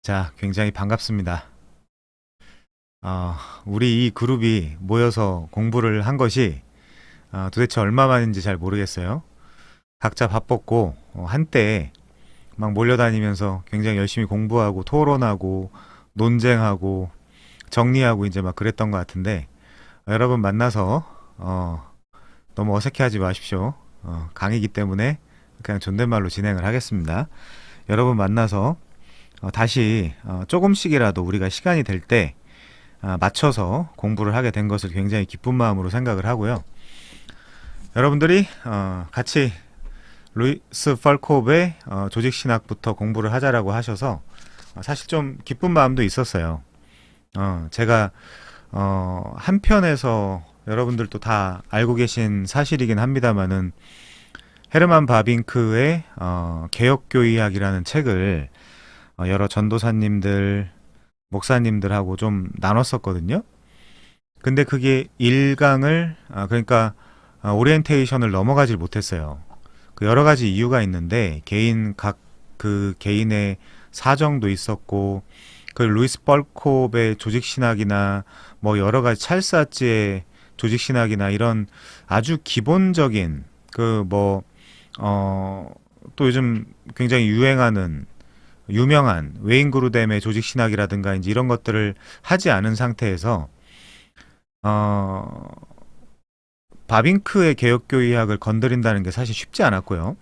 자, 굉장히 반갑습니다. 우리 이 그룹이 모여서 공부를 한 것이 도대체 얼마 만인지 잘 모르겠어요. 각자 바빴고 한때 막 몰려다니면서 굉장히 열심히 공부하고 토론하고 논쟁하고 정리하고 이제 막 그랬던 것 같은데 여러분 만나서 너무 어색해하지 마십시오. 강의기 때문에 그냥 존댓말로 진행을 하겠습니다. 여러분 만나서 다시 조금씩이라도 우리가 시간이 될 때 맞춰서 공부를 하게 된 것을 굉장히 기쁜 마음으로 생각을 하고요. 여러분들이 같이 루이스 펄콥의 조직신학부터 공부를 하자라고 하셔서 사실 좀 기쁜 마음도 있었어요. 제가 한편에서 여러분들도 다 알고 계신 사실이긴 합니다만은 헤르만 바빙크의 개혁교의학이라는 책을 여러 전도사님들, 목사님들하고 좀 나눴었거든요. 근데 그게 1강을 그러니까 오리엔테이션을 넘어가질 못했어요. 그 여러 가지 이유가 있는데 그 개인의 사정도 있었고 그 루이스 펄콥의 조직신학이나 뭐 여러 가지 찰스 아츠의 조직신학이나 이런 아주 기본적인 또 요즘 굉장히 유행하는 유명한 웨인 그루뎀의 조직신학이라든가 이제 이런 것들을 하지 않은 상태에서 어, 바빙크의 개혁교의학을 건드린다는 게 사실 쉽지 않았고요.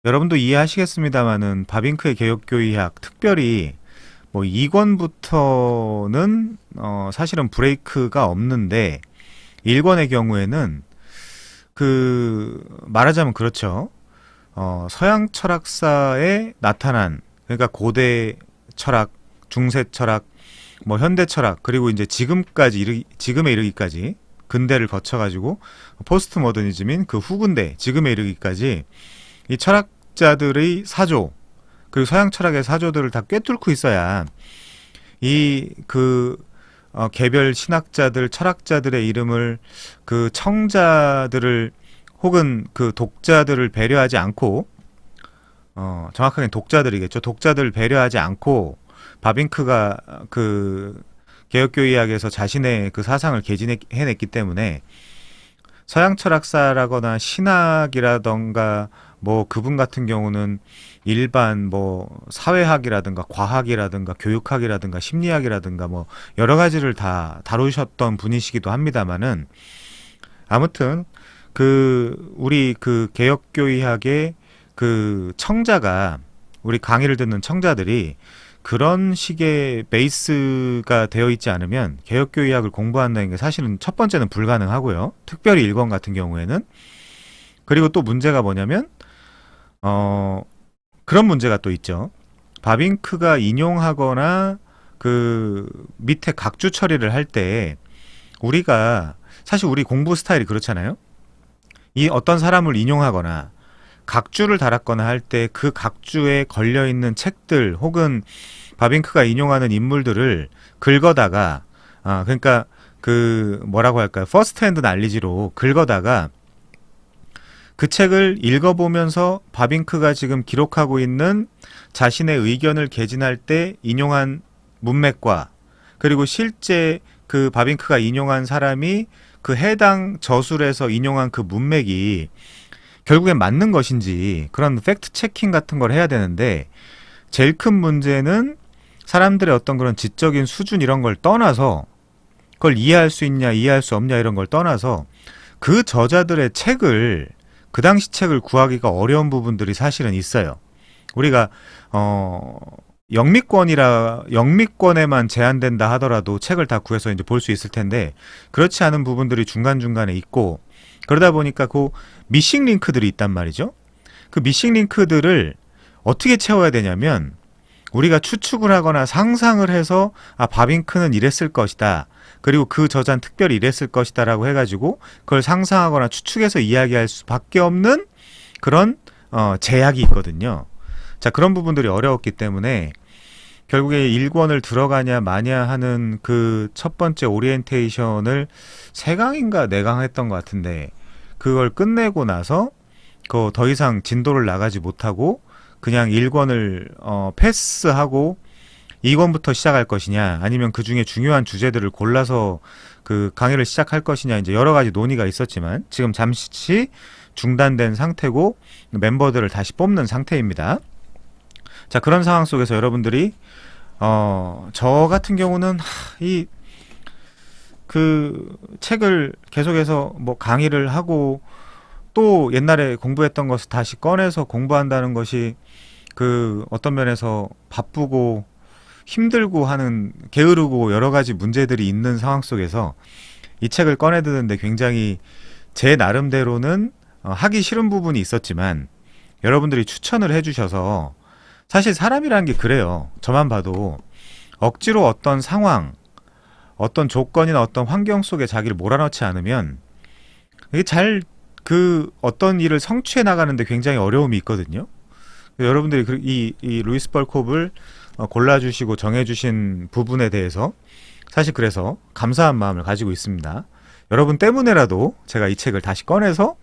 여러분도 이해하시겠습니다만은 바빙크의 개혁교의학 특별히 뭐 2권부터는 사실은 브레이크가 없는데 1권의 경우에는 말하자면 그렇죠. 서양 철학사에 나타난 그러니까 고대 철학, 중세 철학, 뭐 현대 철학 그리고 이제 지금에 이르기까지 근대를 거쳐가지고 포스트 모더니즘인 그 후근대 지금에 이르기까지 이 철학자들의 사조 그리고 서양 철학의 사조들을 다 꿰뚫고 있어야 개별 신학자들, 철학자들의 이름을 그 청자들을 혹은 그 독자들을 배려하지 않고 정확하게 독자들이겠죠. 독자들을 배려하지 않고 바빙크가 그 개혁교의학에서 자신의 그 사상을 개진해냈기 때문에 서양 철학사라거나 신학이라던가 뭐 그분 같은 경우는 일반 뭐 사회학이라든가 과학이라든가 교육학이라든가 심리학이라든가 뭐 여러 가지를 다 다루셨던 분이시기도 합니다만은 아무튼 우리 그 개혁교의학의 그 청자가 우리 강의를 듣는 청자들이 그런 식의 베이스가 되어 있지 않으면 개혁교의학을 공부한다는 게 사실은 첫 번째는 불가능하고요. 특별히 1권 같은 경우에는. 그리고 또 문제가 뭐냐면 그런 문제가 또 있죠. 바빙크가 인용하거나 그 밑에 각주 처리를 할 때 사실 우리 공부 스타일이 그렇잖아요. 이 어떤 사람을 인용하거나 각주를 달았거나 할 때 그 각주에 걸려 있는 책들 혹은 바빙크가 인용하는 인물들을 긁어다가 그러니까 그 뭐라고 할까요? 퍼스트 핸드 난리지로 긁어다가 그 책을 읽어보면서 바빙크가 지금 기록하고 있는 자신의 의견을 개진할 때 인용한 문맥과 그리고 실제 그 바빙크가 인용한 사람이 그 해당 저술에서 인용한 그 문맥이 결국엔 맞는 것인지 그런 팩트 체킹 같은 걸 해야 되는데 제일 큰 문제는 사람들의 어떤 그런 지적인 수준 이런 걸 떠나서 그걸 이해할 수 있냐 이해할 수 없냐 이런 걸 떠나서 그 저자들의 책을 그 당시 책을 구하기가 어려운 부분들이 사실은 있어요. 우리가 영미권에만 제한된다 하더라도 책을 다 구해서 이제 볼 수 있을 텐데 그렇지 않은 부분들이 중간중간에 있고 그러다 보니까 그 미싱 링크들이 있단 말이죠. 그 미싱 링크들을 어떻게 채워야 되냐면 우리가 추측을 하거나 상상을 해서 바빙크는 이랬을 것이다. 그리고 그 저자는 특별히 이랬을 것이다 라고 해가지고 그걸 상상하거나 추측해서 이야기할 수밖에 없는 그런 제약이 있거든요. 자, 그런 부분들이 어려웠기 때문에 결국에 1권을 들어가냐 마냐 하는 그 첫 번째 오리엔테이션을 3강인가 4강 했던 것 같은데 그걸 끝내고 나서 더 이상 진도를 나가지 못하고 그냥 1권을 패스하고 2권부터 시작할 것이냐, 아니면 그 중에 중요한 주제들을 골라서 그 강의를 시작할 것이냐, 이제 여러 가지 논의가 있었지만 지금 잠시 중단된 상태고 멤버들을 다시 뽑는 상태입니다. 자, 그런 상황 속에서 여러분들이 저 같은 경우는 이 그 책을 계속해서 뭐 강의를 하고 또 옛날에 공부했던 것을 다시 꺼내서 공부한다는 것이 그 어떤 면에서 바쁘고 힘들고 하는, 게으르고 여러 가지 문제들이 있는 상황 속에서 이 책을 꺼내드는데 굉장히 제 나름대로는 하기 싫은 부분이 있었지만 여러분들이 추천을 해주셔서, 사실 사람이라는 게 그래요. 저만 봐도 억지로 어떤 상황, 어떤 조건이나 어떤 환경 속에 자기를 몰아넣지 않으면 이게 잘 그 어떤 일을 성취해 나가는데 굉장히 어려움이 있거든요. 여러분들이 이 루이스 벌콥을 골라주시고 정해주신 부분에 대해서 사실 그래서 감사한 마음을 가지고 있습니다. 여러분 때문에라도 제가 이 책을 다시 꺼내서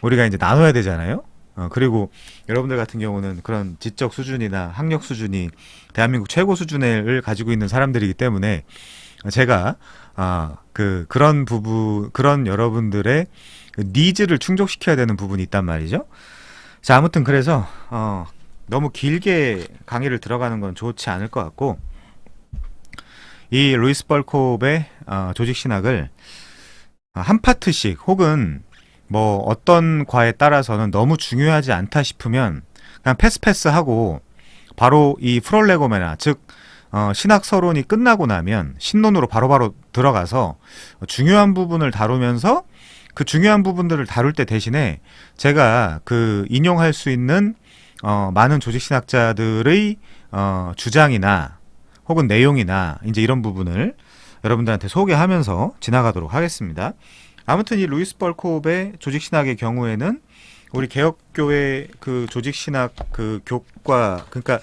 우리가 이제 나눠야 되잖아요. 그리고 여러분들 같은 경우는 그런 지적 수준이나 학력 수준이 대한민국 최고 수준을 가지고 있는 사람들이기 때문에 제가 그런 부분, 그런 여러분들의 그 니즈를 충족시켜야 되는 부분이 있단 말이죠. 자, 아무튼 그래서 너무 길게 강의를 들어가는 건 좋지 않을 것 같고, 이 루이스 벌콥의 조직 신학을 한 파트씩, 혹은 뭐 어떤 과에 따라서는 너무 중요하지 않다 싶으면 그냥 패스하고 바로 이 프롤레고메나, 즉 신학 서론이 끝나고 나면 신론으로 바로바로 들어가서 중요한 부분을 다루면서 그 중요한 부분들을 다룰 때 대신에 제가 그 인용할 수 있는 많은 조직신학자들의 주장이나 혹은 내용이나 이제 이런 부분을 여러분들한테 소개하면서 지나가도록 하겠습니다. 아무튼 이 루이스 벌콥의 조직신학의 경우에는 우리 개혁교회 그 조직신학 그 교과, 그러니까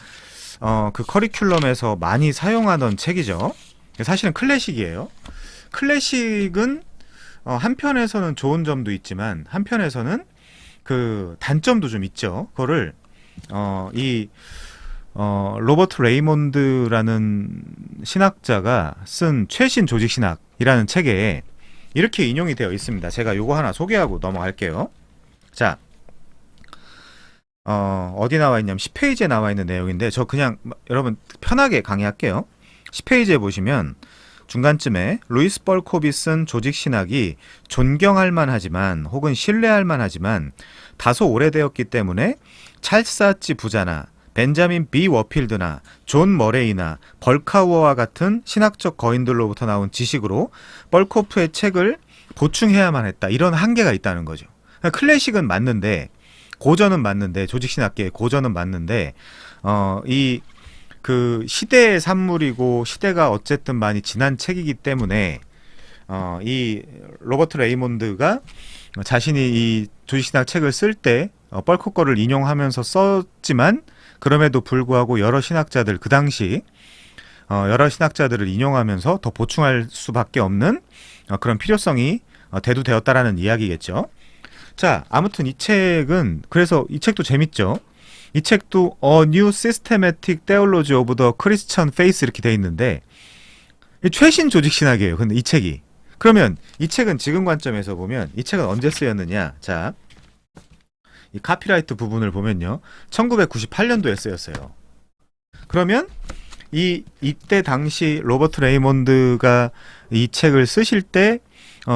그 커리큘럼에서 많이 사용하던 책이죠. 사실은 클래식이에요. 클래식은 한편에서는 좋은 점도 있지만 한편에서는 그 단점도 좀 있죠. 그거를 로버트 레이몬드라는 신학자가 쓴 최신 조직신학이라는 책에 이렇게 인용이 되어 있습니다. 제가 요거 하나 소개하고 넘어갈게요. 자, 어디 나와 있냐면 10페이지에 나와 있는 내용인데, 저 그냥 여러분 편하게 강의할게요. 10페이지에 보시면 중간쯤에 루이스 벌콥이 쓴 조직신학이 존경할 만하지만 혹은 신뢰할 만하지만 다소 오래되었기 때문에 찰스 하치 부자나 벤자민 B 워필드나 존 머레이나 벌카우어와 같은 신학적 거인들로부터 나온 지식으로 벌코프의 책을 보충해야만 했다, 이런 한계가 있다는 거죠. 클래식은 맞는데, 고전은 맞는데, 조직신학계의 고전은 맞는데 이 그 시대의 산물이고 시대가 어쨌든 많이 지난 책이기 때문에 이 로버트 레이몬드가 자신이 이 조직신학 책을 쓸 때 벌콥 거를 인용하면서 썼지만 그럼에도 불구하고 여러 신학자들, 그 당시 여러 신학자들을 인용하면서 더 보충할 수밖에 없는 그런 필요성이 대두되었다라는 이야기겠죠. 자, 아무튼 이 책은, 그래서 이 책도 재밌죠. 이 책도 A New Systematic Theology of the Christian Faith 이렇게 돼 있는데 최신 조직신학이에요. 근데 이 책이, 그러면 이 책은 지금 관점에서 보면 이 책은 언제 쓰였느냐. 자, 이 카피라이트 부분을 보면요, 1998년도에 쓰였어요. 그러면 이때 당시 로버트 레이몬드가 이 책을 쓰실 때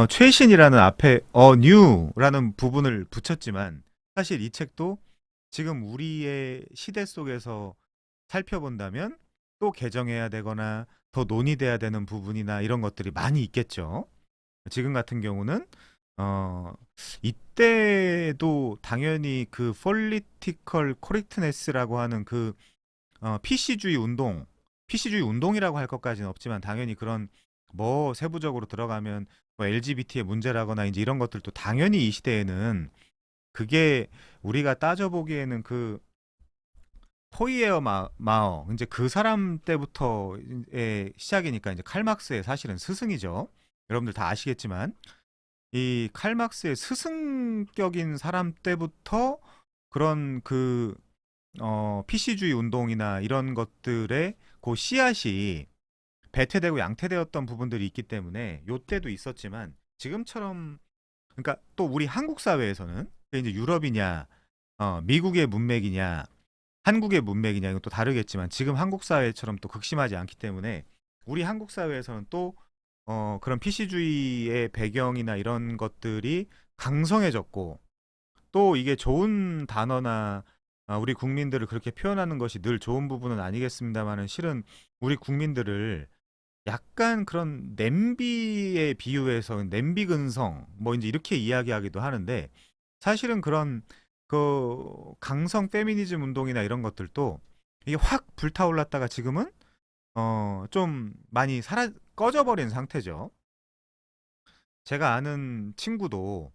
최신이라는 앞에 new라는 부분을 붙였지만 사실 이 책도 지금 우리의 시대 속에서 살펴본다면 또 개정해야 되거나 더 논의돼야 되는 부분이나 이런 것들이 많이 있겠죠. 지금 같은 경우는 이때도 당연히 그 political correctness라고 하는 그 PC주의 운동이라고 할 것까지는 없지만 당연히 그런 뭐 세부적으로 들어가면 뭐 LGBT의 문제라거나 이제 이런 것들도 당연히 이 시대에는, 그게 우리가 따져보기에는 그 호이에어 마어, 이제 그 사람 때부터의 시작이니까 이제 칼막스의 사실은 스승이죠. 여러분들 다 아시겠지만 이 칼막스의 스승격인 사람 때부터 그런 그 PC주의 운동이나 이런 것들의 그 씨앗이 배태되고 양태되었던 부분들이 있기 때문에 요때도 있었지만 지금처럼, 그러니까 또 우리 한국 사회에서는 그게 이제 유럽이냐 미국의 문맥이냐 한국의 문맥이냐 이건 또 다르겠지만 지금 한국 사회처럼 또 극심하지 않기 때문에 우리 한국 사회에서는 또 그런 PC주의의 배경이나 이런 것들이 강성해졌고, 또 이게 좋은 단어나 우리 국민들을 그렇게 표현하는 것이 늘 좋은 부분은 아니겠습니다만은, 실은 우리 국민들을 약간 그런 냄비에 비유해서 냄비 근성 뭐 이제 이렇게 이야기하기도 하는데, 사실은 그런 그 강성 페미니즘 운동이나 이런 것들도 이게 확 불타올랐다가 지금은 좀 많이 꺼져버린 상태죠. 제가 아는 친구도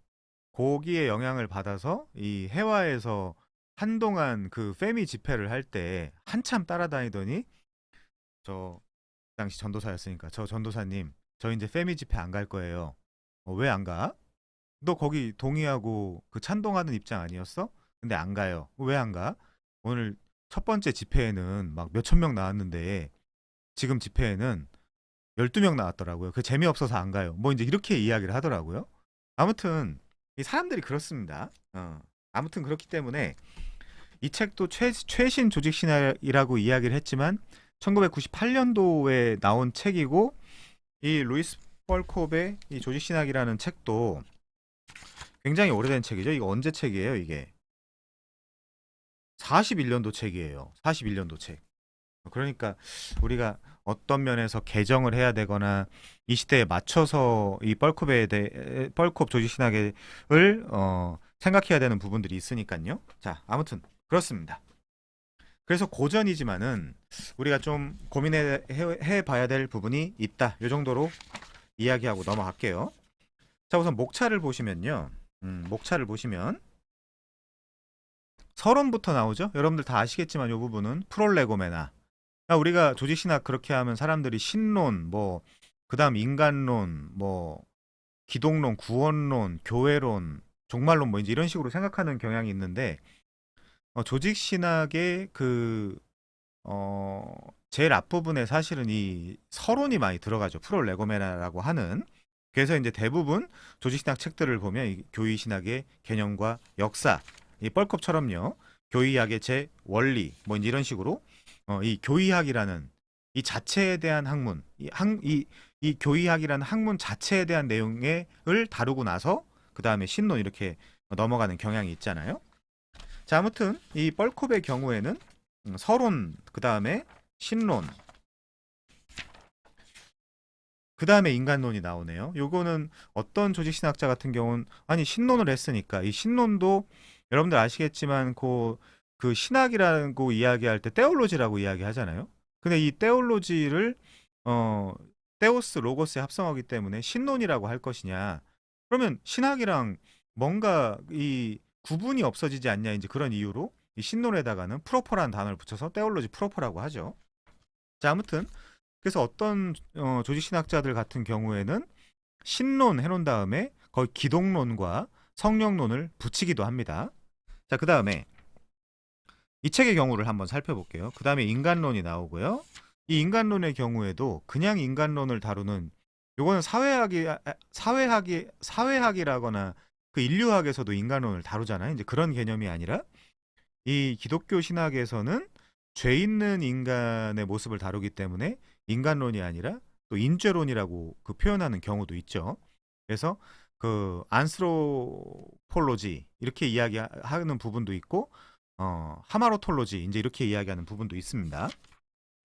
거기에 영향을 받아서 이 해화에서 한동안 그 페미 집회를 할 때 한참 따라다니더니, 저 당시 전도사였으니까, 저 전도사님 저 이제 페미 집회 안 갈 거예요. 왜 안 가? 너 거기 동의하고 그 찬동하는 입장 아니었어? 근데 안 가요. 왜 안 가? 오늘 첫 번째 집회에는 막 몇천 명 나왔는데 지금 집회에는 12명 나왔더라고요. 그 재미없어서 안 가요. 뭐 이제 이렇게 이야기를 하더라고요. 아무튼 이 사람들이 그렇습니다. 아무튼 그렇기 때문에 이 책도 최신 조직 신학이라고 이야기를 했지만 1998년도에 나온 책이고, 이 루이스 펄콥의 이 조직 신학이라는 책도 굉장히 오래된 책이죠. 이거 언제 책이에요, 이게? 41년도 책이에요. 41년도 책. 그러니까 우리가 어떤 면에서 개정을 해야 되거나 이 시대에 맞춰서 이 펄콥 조직 신학을 생각해야 되는 부분들이 있으니까요. 자, 아무튼 그렇습니다. 그래서 고전이지만은 우리가 좀 고민해 봐야 될 부분이 있다. 이 정도로 이야기하고 넘어갈게요. 자, 우선 목차를 보시면요. 목차를 보시면 서론부터 나오죠. 여러분들 다 아시겠지만 이 부분은 프롤레고메나. 우리가 조직신학 그렇게 하면 사람들이 신론, 뭐 그다음 인간론, 뭐 기독론, 구원론, 교회론, 종말론 뭐 이제 이런 식으로 생각하는 경향이 있는데, 조직신학의 제일 앞부분에 사실은 이 서론이 많이 들어가죠. 프롤레고메나라고 하는. 그래서 이제 대부분 조직신학 책들을 보면 이 교의신학의 개념과 역사, 이 뻘컵처럼요, 교의학의 제 원리 뭐 이제 이런 식으로 이 교의학이라는 이 자체에 대한 학문, 이 교의학이라는 학문 자체에 대한 내용을 다루고 나서 그 다음에 신론 이렇게 넘어가는 경향이 있잖아요. 자, 아무튼 이 뻘컵의 경우에는 서론, 그 다음에 신론, 그 다음에 인간론이 나오네요. 요거는 어떤 조직신학자 같은 경우는, 아니 신론을 했으니까 이 신론도 여러분들 아시겠지만 그 신학이라고 이야기할 때 테올로지라고 이야기하잖아요. 근데 이 테올로지를 테오스 로고스의 합성어기 때문에 신론이라고 할 것이냐, 그러면 신학이랑 뭔가 이 구분이 없어지지 않냐, 이제 그런 이유로 이 신론에다가는 프로퍼라는 단어를 붙여서 테올로지 프로퍼라고 하죠. 자, 아무튼 그래서 어떤 조직신학자들 같은 경우에는 신론 해놓은 다음에 거의 기독론과 성령론을 붙이기도 합니다. 자, 그 다음에 이 책의 경우를 한번 살펴볼게요. 그 다음에 인간론이 나오고요. 이 인간론의 경우에도 그냥 인간론을 다루는, 요거는 사회학이라거나 그 인류학에서도 인간론을 다루잖아요. 이제 그런 개념이 아니라 이 기독교 신학에서는 죄 있는 인간의 모습을 다루기 때문에 인간론이 아니라 또 인죄론이라고 그 표현하는 경우도 있죠. 그래서 그 안스로폴로지 이렇게 이야기하는 부분도 있고, 하마로톨로지 이제 이렇게 이야기하는 부분도 있습니다.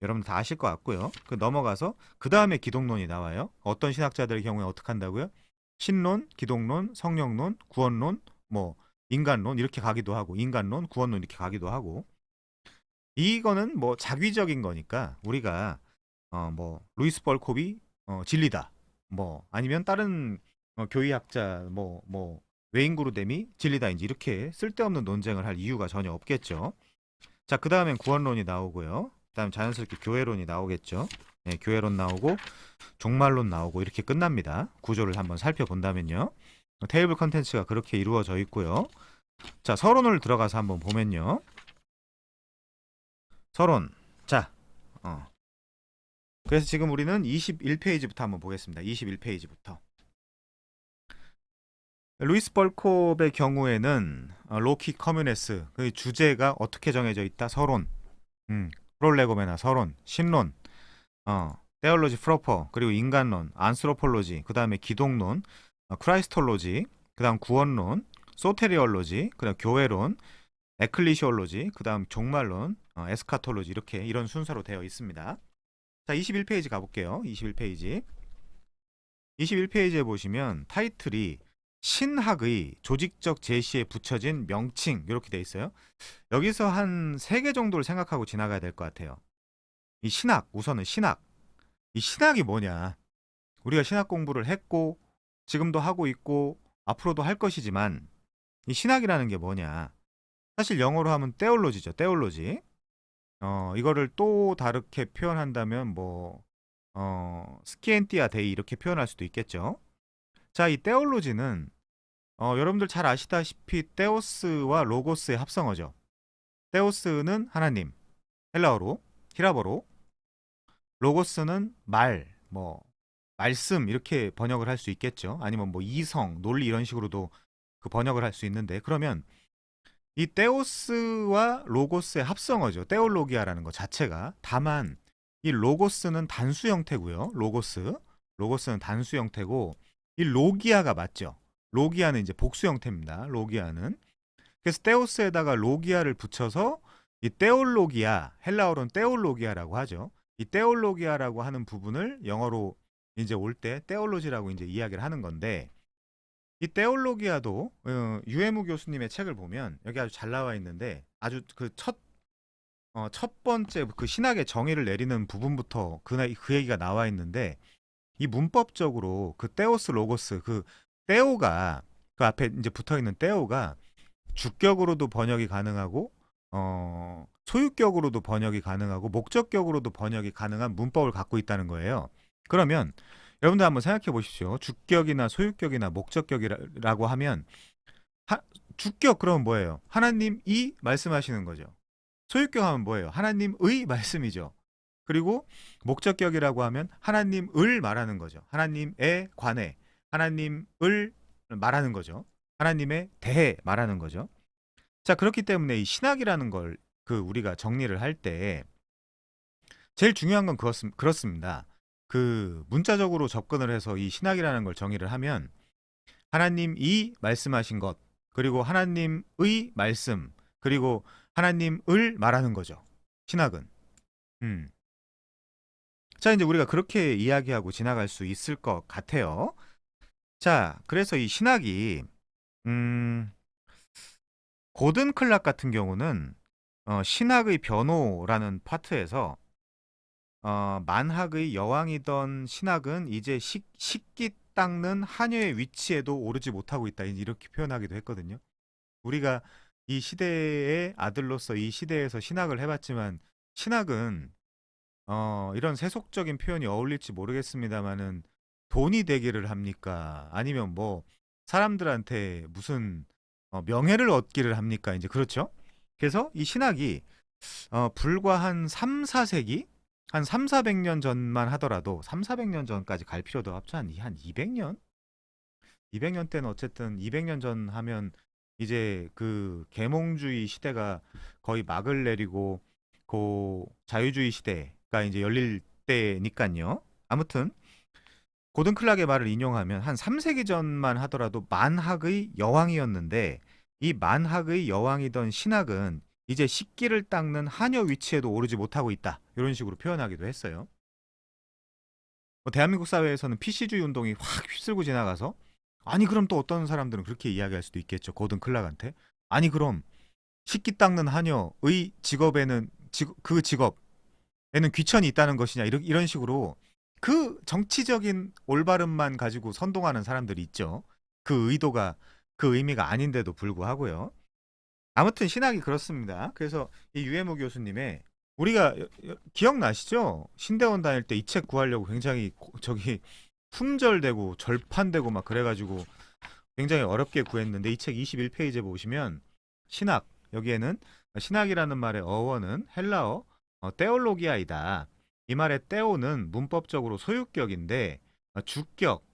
여러분 다 아실 것 같고요. 그 넘어가서 그 다음에 기독론이 나와요. 어떤 신학자들의 경우에 어떻게 한다고요? 신론, 기독론, 성령론, 구원론, 뭐 인간론 이렇게 가기도 하고, 인간론, 구원론 이렇게 가기도 하고. 이거는 뭐 자기적인 거니까 우리가 뭐 루이스 벌콥이 진리다, 뭐 아니면 다른 교의학자 뭐 웨인 그루뎀이 진리다, 이제 이렇게 쓸데없는 논쟁을 할 이유가 전혀 없겠죠. 자, 그 다음엔 구원론이 나오고요. 그 다음 자연스럽게 교회론이 나오겠죠. 네, 교회론 나오고 종말론 나오고 이렇게 끝납니다. 구조를 한번 살펴본다면요. 테이블 컨텐츠가 그렇게 이루어져 있고요. 자, 서론을 들어가서 한번 보면요. 서론. 자, 그래서 지금 우리는 21페이지부터 한번 보겠습니다. 21페이지부터. 루이스 벌콥의 경우에는 로키 커뮤네스 그 주제가 어떻게 정해져 있다? 서론, 프롤레고메나 서론, 신론, 테올로지 프로퍼, 그리고 인간론, 안스로폴로지, 그 다음에 기독론, 크라이스톨로지, 그 다음 구원론, 소테리올로지, 그 다음 교회론, 에클리시올로지, 그 다음 종말론, 에스카톨로지, 이렇게 이런 순서로 되어 있습니다. 자, 21페이지 가볼게요. 21페이지. 21페이지에 보시면 타이틀이 신학의 조직적 제시에 붙여진 명칭 이렇게 돼 있어요. 여기서 한 3개 정도를 생각하고 지나가야 될 것 같아요. 이 신학, 우선은 신학. 이 신학이 뭐냐? 우리가 신학 공부를 했고 지금도 하고 있고 앞으로도 할 것이지만 이 신학이라는 게 뭐냐? 사실 영어로 하면 테올로지죠. 테올로지. 이거를 또 다르게 표현한다면 뭐 스키엔티아 데이 이렇게 표현할 수도 있겠죠. 자, 이 테올로지는 여러분들 잘 아시다시피 테오스와 로고스의 합성어죠. 테오스는 하나님, 헬라어로, 히라버로, 로고스는 말, 뭐 말씀 이렇게 번역을 할 수 있겠죠. 아니면 뭐 이성, 논리 이런 식으로도 그 번역을 할 수 있는데 그러면 이 테오스와 로고스의 합성어죠. 테올로기아라는 것 자체가. 다만 이 로고스는 단수 형태고요. 로고스는 단수 형태고 이 로기아가 맞죠. 로기아는 이제 복수 형태입니다. 로기아는. 그래서 테오스에다가 로기아를 붙여서 이 테올로기아, 헬라어로는 테올로기아라고 하죠. 이 테올로기아라고 하는 부분을 영어로 이제 올 때 테올로지라고 이제 이야기를 하는 건데 이 테올로기아도 유해무 교수님의 책을 보면 여기 아주 잘 나와 있는데 아주 그 첫 번째 그 신학의 정의를 내리는 부분부터 그 얘기가 나와 있는데 이 문법적으로 그 테오스 로고스 그 테오가 그 앞에 이제 붙어 있는 테오가 주격으로도 번역이 가능하고 소유격으로도 번역이 가능하고 목적격으로도 번역이 가능한 문법을 갖고 있다는 거예요. 그러면 여러분들 한번 생각해 보십시오. 주격이나 소유격이나 목적격이라고 하면 주격 그러면 뭐예요? 하나님이 말씀하시는 거죠. 소유격 하면 뭐예요? 하나님의 말씀이죠. 그리고 목적격이라고 하면 하나님을 말하는 거죠. 하나님에 관해 하나님을 말하는 거죠. 하나님에 대해 말하는 거죠. 자, 그렇기 때문에 이 신학이라는 걸 그 우리가 정리를 할 때 제일 중요한 건 그렇습니다. 그 문자적으로 접근을 해서 이 신학이라는 걸 정의를 하면 하나님이 말씀하신 것, 그리고 하나님의 말씀, 그리고 하나님을 말하는 거죠. 신학은. 음. 자, 이제 우리가 그렇게 이야기하고 지나갈 수 있을 것 같아요. 자, 그래서 이 신학이 고든 클락 같은 경우는 신학의 변호라는 파트에서 만학의 여왕이던 신학은 이제 식기 닦는 하녀의 위치에도 오르지 못하고 있다 이렇게 표현하기도 했거든요. 우리가 이 시대의 아들로서 이 시대에서 신학을 해봤지만 신학은 이런 세속적인 표현이 어울릴지 모르겠습니다만은 돈이 되기를 합니까? 아니면 뭐 사람들한테 무슨 명예를 얻기를 합니까? 이제 그렇죠? 그래서 이 신학이 불과 한 3, 4세기 한 3, 400년 전만 하더라도 3, 400년 전까지 갈 필요도 없죠. 한 200년? 200년 때는 어쨌든 200년 전 하면 이제 그 계몽주의 시대가 거의 막을 내리고 그 자유주의 시대가 이제 열릴 때니까요. 아무튼 고든 클락의 말을 인용하면 한 3세기 전만 하더라도 만학의 여왕이었는데 이 만학의 여왕이던 신학은 이제 식기를 닦는 하녀 위치에도 오르지 못하고 있다. 이런 식으로 표현하기도 했어요. 뭐 대한민국 사회에서는 PC주의 운동이 확 휩쓸고 지나가서 아니 그럼 또 어떤 사람들은 그렇게 이야기할 수도 있겠죠. 고든 클락한테. 아니 그럼 식기 닦는 하녀의 직업에는 그 직업에는 귀천이 있다는 것이냐 이런 식으로 그 정치적인 올바름만 가지고 선동하는 사람들이 있죠. 그 의도가 그 의미가 아닌데도 불구하고요. 아무튼 신학이 그렇습니다. 그래서 이 유해모 교수님의 우리가 기억나시죠? 신대원 다닐 때 이 책 구하려고 굉장히 저기 품절되고 절판되고 막 그래가지고 굉장히 어렵게 구했는데 이 책 21페이지에 보시면 신학 여기에는 신학이라는 말의 어원은 헬라어 떼올로기아이다. 이 말의 떼오는 문법적으로 소유격인데 주격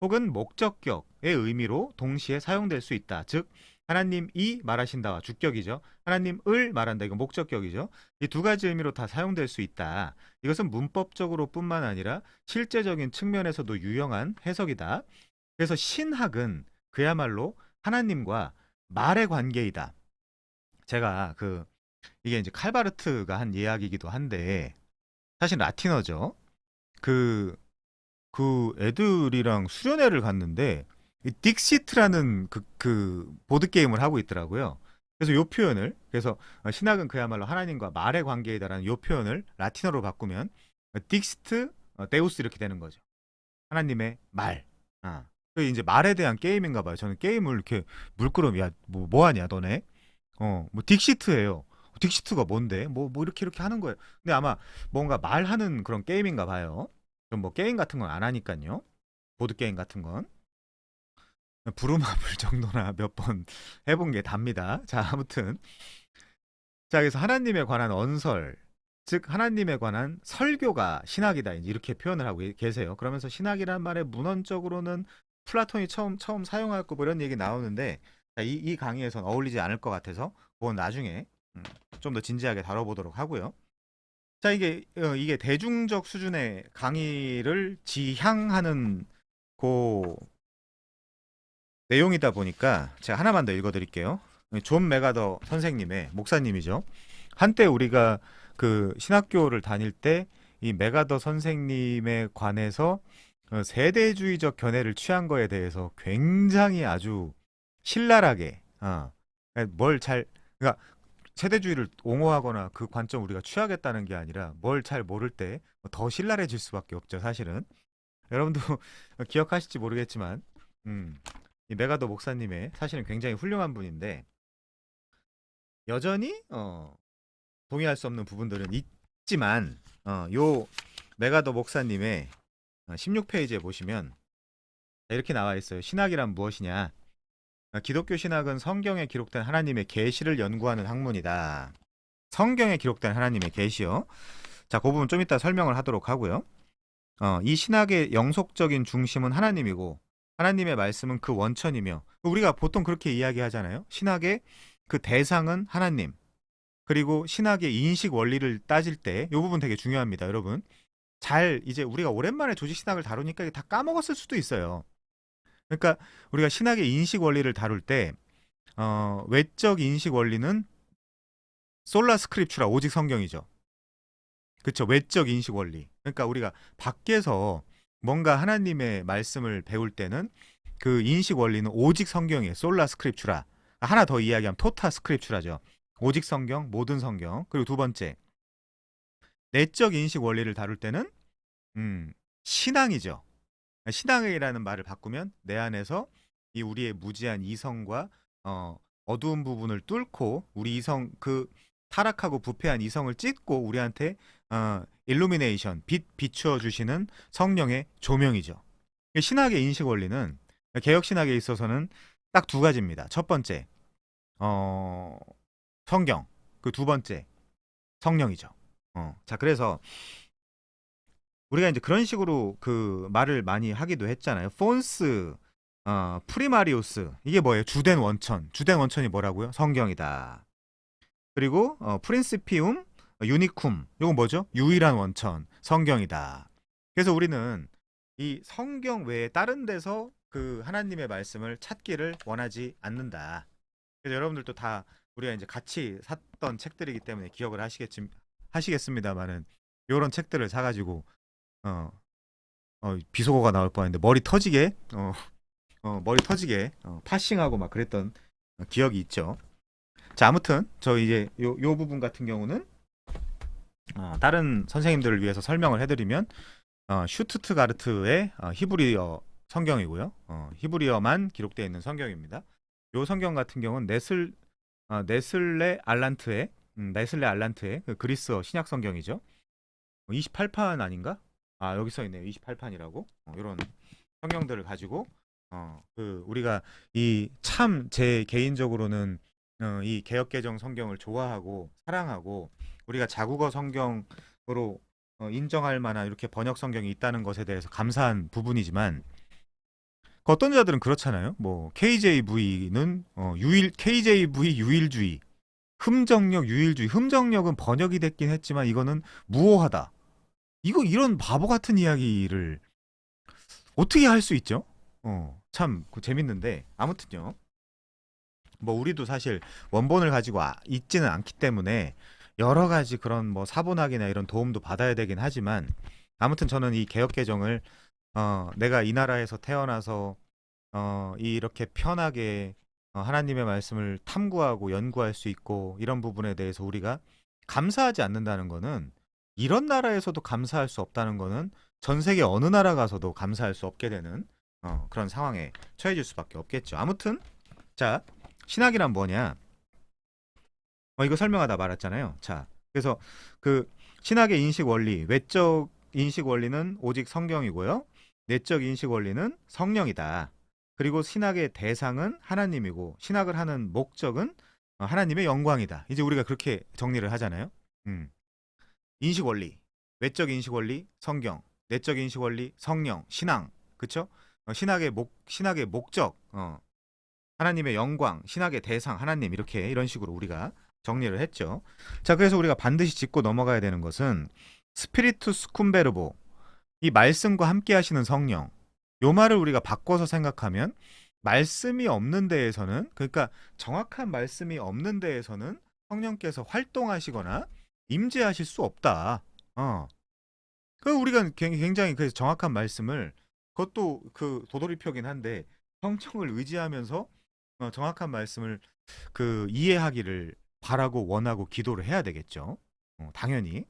혹은 목적격의 의미로 동시에 사용될 수 있다. 즉 하나님이 말하신다와 주격이죠. 하나님을 말한다. 이건 목적격이죠. 이 두 가지 의미로 다 사용될 수 있다. 이것은 문법적으로 뿐만 아니라 실제적인 측면에서도 유용한 해석이다. 그래서 신학은 그야말로 하나님과 말의 관계이다. 제가 이게 이제 칼바르트가 한 이야기이기도 한데 사실 라틴어죠. 그, 그 애들이랑 수련회를 갔는데 이 딕시트라는 그 보드게임을 하고 있더라고요. 그래서 요 표현을 그래서 신학은 그야말로 하나님과 말의 관계이다라는 요 표현을 라틴어로 바꾸면 딕시트 데우스 이렇게 되는 거죠. 하나님의 말. 그게 이제 말에 대한 게임인가 봐요. 저는 게임을 이렇게 물끄러미 야, 뭐 하냐, 너네? 뭐 딕시트예요. 딕시트가 뭔데? 뭐 이렇게 하는 거예요. 근데 아마 뭔가 말하는 그런 게임인가 봐요. 좀 뭐 게임 같은 건 안 하니까요. 보드 게임 같은 건 부루마블 정도나 몇 번 해본 게 답니다. 자, 아무튼 자, 그래서 하나님에 관한 언설, 즉 하나님에 관한 설교가 신학이다. 이제 이렇게 표현을 하고 계세요. 그러면서 신학이란 말에 문헌적으로는 플라톤이 처음 사용할 거고 이런 얘기 나오는데 자, 이 강의에선 어울리지 않을 것 같아서 그건 나중에 좀 더 진지하게 다뤄보도록 하고요. 자, 이게 대중적 수준의 강의를 지향하는 그 내용이다 보니까 제가 하나만 더 읽어드릴게요. 존 메가더 선생님의 목사님이죠. 한때 우리가 그 신학교를 다닐 때 이 메가더 선생님에 관해서 세대주의적 견해를 취한 거에 대해서 굉장히 아주 신랄하게 그러니까 세대주의를 옹호하거나 그 관점 우리가 취하겠다는 게 아니라 뭘 잘 모를 때 더 신랄해질 수밖에 없죠, 사실은. 여러분도 기억하실지 모르겠지만 이 메가더 목사님의 사실은 굉장히 훌륭한 분인데 여전히 동의할 수 없는 부분들은 있지만 요 메가더 목사님의 16페이지에 보시면 이렇게 나와 있어요. 신학이란 무엇이냐? 기독교 신학은 성경에 기록된 하나님의 계시를 연구하는 학문이다. 성경에 기록된 하나님의 계시요. 자, 그 부분 좀 이따 설명을 하도록 하고요. 이 신학의 영속적인 중심은 하나님이고 하나님의 말씀은 그 원천이며 우리가 보통 그렇게 이야기하잖아요. 신학의 그 대상은 하나님. 그리고 신학의 인식 원리를 따질 때 이 부분 되게 중요합니다, 여러분. 이제 우리가 오랜만에 조직 신학을 다루니까 이게 다 까먹었을 수도 있어요. 그러니까 우리가 신학의 인식 원리를 다룰 때 외적 인식 원리는 솔라 스크립추라 오직 성경이죠. 그렇죠. 외적 인식 원리. 그러니까 우리가 밖에서 뭔가 하나님의 말씀을 배울 때는 그 인식 원리는 오직 성경이에요. 솔라 스크립추라. 하나 더 이야기하면 토타 스크립추라죠. 오직 성경, 모든 성경. 그리고 두 번째, 내적 인식 원리를 다룰 때는 신앙이죠. 신앙이라는 말을 바꾸면 내 안에서 이 우리의 무지한 이성과 어두운 부분을 뚫고 우리 이성 타락하고 부패한 이성을 찢고 우리한테 일루미네이션 비추어 주시는 성령의 조명이죠. 신학의 인식 원리는 개혁 신학에 있어서는 딱 두 가지입니다. 첫 번째 성경, 그 두 번째 성령이죠. 자, 그래서 우리가 이제 그런 식으로 그 말을 많이 하기도 했잖아요. 폰스, 프리마리우스 이게 뭐예요? 주된 원천. 주된 원천이 뭐라고요? 성경이다. 그리고 프린시피움, 유니쿰 이건 뭐죠? 유일한 원천, 성경이다. 그래서 우리는 이 성경 외에 다른 데서 그 하나님의 말씀을 찾기를 원하지 않는다. 그래서 여러분들도 다 우리가 이제 같이 샀던 책들이기 때문에 기억을 하시겠습니다만은 이런 책들을 사가지고 비속어가 나올 뻔했는데 머리 터지게 파싱하고 막 그랬던 기억이 있죠. 자, 아무튼 저 이제 요 부분 같은 경우는 다른 선생님들을 위해서 설명을 해드리면 슈투트가르트의 히브리어 성경이고요. 히브리어만 기록되어 있는 성경입니다. 요 성경 같은 경우는 네슬레 알란트의 그 그리스어 신약 성경이죠. 28판 아닌가? 여기 써 있네요. 28판이라고. 이런 성경들을 가지고 우리가 제 개인적으로는 이 개역개정 성경을 좋아하고 사랑하고 우리가 자국어 성경으로 인정할 만한 이렇게 번역 성경이 있다는 것에 대해서 감사한 부분이지만 그 어떤 자들은 그렇잖아요. 뭐 KJV는 KJV 유일주의, 흠정력 유일주의. 흠정력은 번역이 됐긴 했지만 이거는 무오하다. 이런 바보 같은 이야기를 어떻게 할 수 있죠? 참 재밌는데 아무튼요. 뭐 우리도 사실 원본을 가지고 있지는 않기 때문에 여러 가지 그런 뭐 사본학이나 이런 도움도 받아야 되긴 하지만 아무튼 저는 이 개혁 개정을 내가 이 나라에서 태어나서 이렇게 편하게 하나님의 말씀을 탐구하고 연구할 수 있고 이런 부분에 대해서 우리가 감사하지 않는다는 거는 이런 나라에서도 감사할 수 없다는 거는 전 세계 어느 나라 가서도 감사할 수 없게 되는 그런 상황에 처해질 수밖에 없겠죠. 아무튼 자, 신학이란 뭐냐? 이거 설명하다 말았잖아요. 자, 그래서 그 신학의 인식 원리, 외적 인식 원리는 오직 성경이고요. 내적 인식 원리는 성령이다. 그리고 신학의 대상은 하나님이고 신학을 하는 목적은 하나님의 영광이다. 이제 우리가 그렇게 정리를 하잖아요. 인식 원리, 외적 인식 원리, 성경, 내적 인식 원리, 성령, 신앙, 그렇죠? 신학의 목적, 하나님의 영광, 신학의 대상, 하나님 이렇게 이런 식으로 우리가 정리를 했죠. 자, 그래서 우리가 반드시 짚고 넘어가야 되는 것은 스피리투스 쿰베르보, 이 말씀과 함께 하시는 성령. 요 말을 우리가 바꿔서 생각하면 말씀이 없는 데에서는, 그러니까 정확한 말씀이 없는 데에서는 성령께서 활동하시거나 임재하실 수 없다. 그 우리가 굉장히 그래서 정확한 말씀을, 그것도 그 도돌이표긴 한데 성령을 의지하면서 정확한 말씀을 이해하기를 바라고 원하고 기도를 해야 되겠죠. 당연히.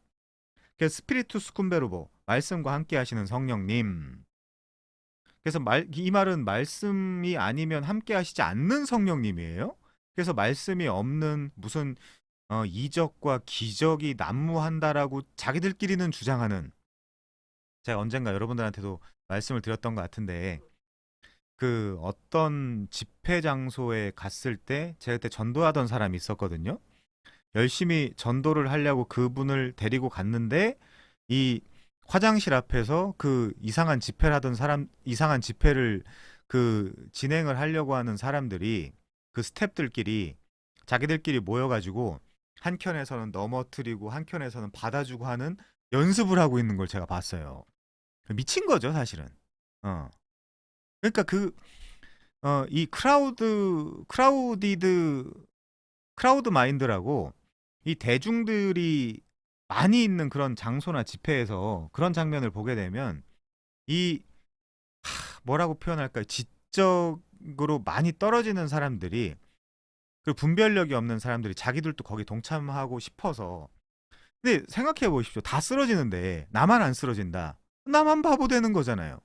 그래서 스피리투스 쿰베르보, 말씀과 함께 하시는 성령님. 그래서 이 말은 말씀이 아니면 함께 하시지 않는 성령님이에요. 그래서 말씀이 없는 무슨 이적과 기적이 난무한다라고 자기들끼리는 주장하는, 제가 언젠가 여러분들한테도 말씀을 드렸던 것 같은데 그 어떤 집회 장소에 갔을 때 제가 그때 전도하던 사람이 있었거든요. 열심히 전도를 하려고 그분을 데리고 갔는데 이 화장실 앞에서 그 이상한 집회를 진행을 하려고 하는 사람들이, 그 스탭들끼리 자기들끼리 모여가지고 한켠에서는 넘어뜨리고 한켠에서는 받아주고 하는 연습을 하고 있는 걸 제가 봤어요. 미친 거죠, 사실은. 그러니까 이 크라우드 마인드라고, 이 대중들이 많이 있는 그런 장소나 집회에서 그런 장면을 보게 되면 이 뭐라고 표현할까요? 지적으로 많이 떨어지는 사람들이, 그리고 분별력이 없는 사람들이 자기들도 거기 동참하고 싶어서, 근데 생각해 보십시오. 다 쓰러지는데 나만 안 쓰러진다. 나만 바보 되는 거잖아요.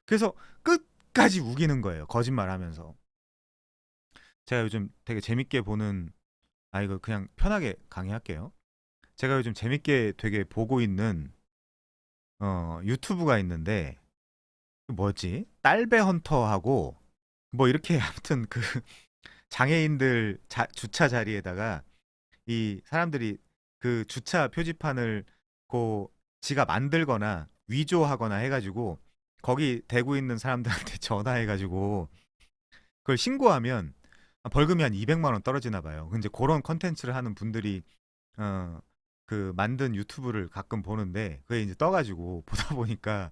그래서 끝까지 우기는 거예요. 거짓말하면서. 제가 요즘 되게 재밌게 보는, 이거 그냥 편하게 강의할게요. 제가 요즘 재밌게 되게 보고 있는 유튜브가 있는데 뭐지? 딸배 헌터하고 뭐 이렇게 아무튼 그 장애인들 주차 자리에다가 이 사람들이 그 주차 표지판을 지가 만들거나 위조하거나 해가지고 거기 대고 있는 사람들한테 전화해가지고 그걸 신고하면 벌금이 한 200만 원 떨어지나 봐요. 근데 그런 컨텐츠를 하는 분들이 만든 유튜브를 가끔 보는데 그게 이제 떠가지고 보다 보니까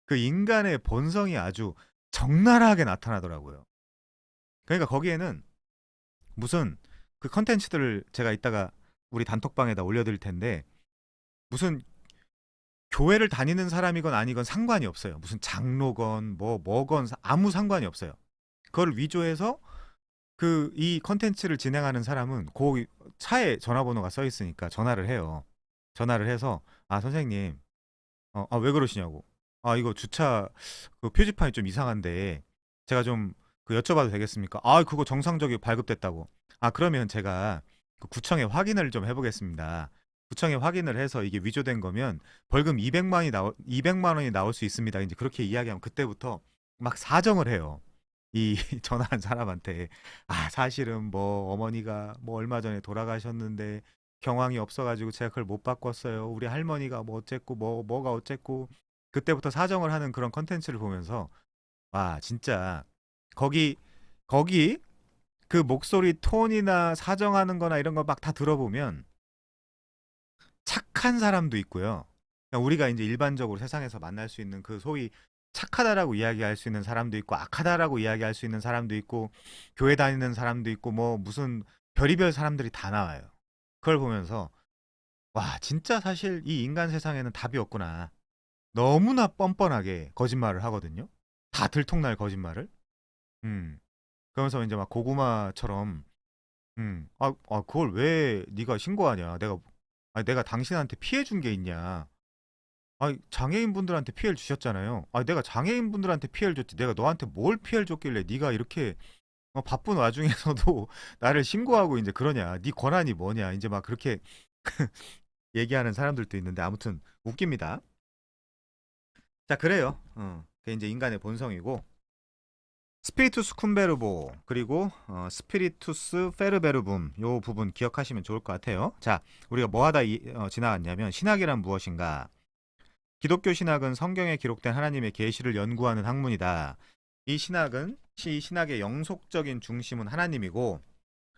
그 인간의 본성이 아주 적나라하게 나타나더라고요. 그러니까 거기에는 무슨 그 컨텐츠들을 제가 이따가 우리 단톡방에다 올려드릴 텐데 무슨 교회를 다니는 사람이건 아니건 상관이 없어요. 무슨 장로건 뭐건 아무 상관이 없어요. 그걸 위조해서 이 컨텐츠를 진행하는 사람은 그 차에 전화번호가 써 있으니까 전화를 해요. 전화를 해서 선생님, 왜 그러시냐고. 이거 주차 그 표지판이 좀 이상한데 제가 좀 여쭤봐도 되겠습니까? 그거 정상적이 발급됐다고. 그러면 제가 그 구청에 확인을 좀 해보겠습니다. 구청에 확인을 해서 이게 위조된 거면 벌금 200만 원이 나올 수 있습니다. 이제 그렇게 이야기하면 그때부터 막 사정을 해요. 이 전화한 사람한테 사실은 뭐 어머니가 뭐 얼마 전에 돌아가셨는데 경황이 없어가지고 제가 그걸 못 바꿨어요. 우리 할머니가 뭐 어쨌고 뭐가 어쨌고 그때부터 사정을 하는 그런 컨텐츠를 보면서 와 진짜 거기 거기 그 목소리 톤이나 사정하는 거나 이런 거 막 다 들어보면 착한 사람도 있고요. 그냥 우리가 이제 일반적으로 세상에서 만날 수 있는 그 소위 착하다라고 이야기할 수 있는 사람도 있고 악하다라고 이야기할 수 있는 사람도 있고 교회 다니는 사람도 있고 뭐 무슨 별의별 사람들이 다 나와요. 그걸 보면서 와 진짜 사실 이 인간 세상에는 답이 없구나. 너무나 뻔뻔하게 거짓말을 하거든요. 다 들통날 거짓말을. 음. 그러면서 이제 막 고구마처럼 그걸 왜 네가 신고하냐? 내가 당신한테 피해 준 게 있냐? 장애인분들한테 피해를 주셨잖아요. 내가 장애인분들한테 피해를 줬지. 내가 너한테 뭘 피해를 줬길래 네가 이렇게 바쁜 와중에서도 나를 신고하고 이제 그러냐? 네 권한이 뭐냐? 이제 막 그렇게 얘기하는 사람들도 있는데 아무튼 웃깁니다. 자, 그래요. 그게 이제 인간의 본성이고 스피리투스 쿰베르보 그리고 스피리투스 페르베르붐 요 부분 기억하시면 좋을 것 같아요. 자, 우리가 뭐 하다 지나갔냐면 신학이란 무엇인가? 기독교 신학은 성경에 기록된 하나님의 계시를 연구하는 학문이다. 이 신학의 영속적인 중심은 하나님이고,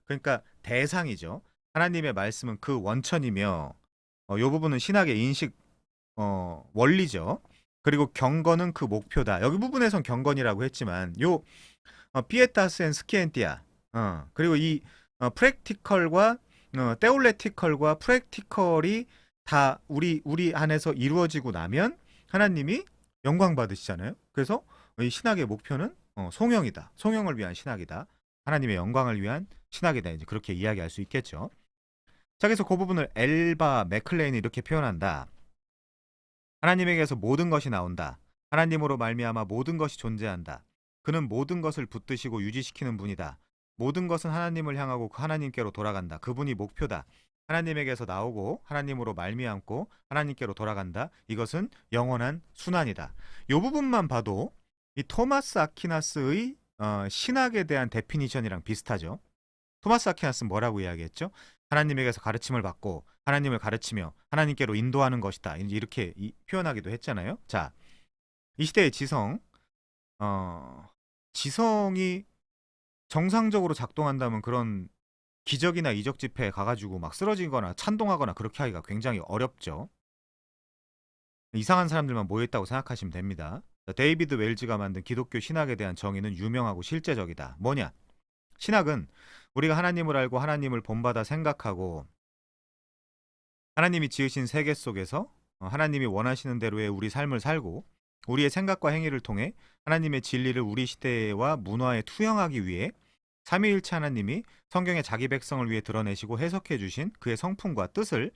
그러니까 대상이죠. 하나님의 말씀은 그 원천이며, 요 부분은 신학의 인식 원리죠. 그리고 경건은 그 목표다. 여기 부분에선 경건이라고 했지만, 요 피에타스 앤 스키엔티아, 그리고 이 프랙티컬과 테올레티컬과 프랙티컬이 다 우리 안에서 이루어지고 나면 하나님이 영광 받으시잖아요. 그래서 이 신학의 목표는 송영이다. 송영을 위한 신학이다. 하나님의 영광을 위한 신학이다. 이제 그렇게 이야기할 수 있겠죠. 자, 그래서 그 부분을 엘바 맥클레인이 이렇게 표현한다. 하나님에게서 모든 것이 나온다. 하나님으로 말미암아 모든 것이 존재한다. 그는 모든 것을 붙드시고 유지시키는 분이다. 모든 것은 하나님을 향하고 그 하나님께로 돌아간다. 그분이 목표다. 하나님에게서 나오고 하나님으로 말미암고 하나님께로 돌아간다. 이것은 영원한 순환이다. 이 부분만 봐도 이 토마스 아퀴나스의 신학에 대한 데피니션이랑 비슷하죠. 토마스 아퀴나스는 뭐라고 이야기했죠? 하나님에게서 가르침을 받고 하나님을 가르치며 하나님께로 인도하는 것이다. 이렇게 표현하기도 했잖아요. 자, 이 시대의 지성이 정상적으로 작동한다면 그런 기적이나 이적 집회에 가가지고 막 쓰러지거나 찬동하거나 그렇게 하기가 굉장히 어렵죠. 이상한 사람들만 모여있다고 생각하시면 됩니다. 데이비드 웰즈가 만든 기독교 신학에 대한 정의는 유명하고 실제적이다. 뭐냐? 신학은 우리가 하나님을 알고 하나님을 본받아 생각하고 하나님이 지으신 세계 속에서 하나님이 원하시는 대로의 우리 삶을 살고 우리의 생각과 행위를 통해 하나님의 진리를 우리 시대와 문화에 투영하기 위해 삼위일체 하나님이 성경에 자기 백성을 위해 드러내시고 해석해 주신 그의 성품과 뜻을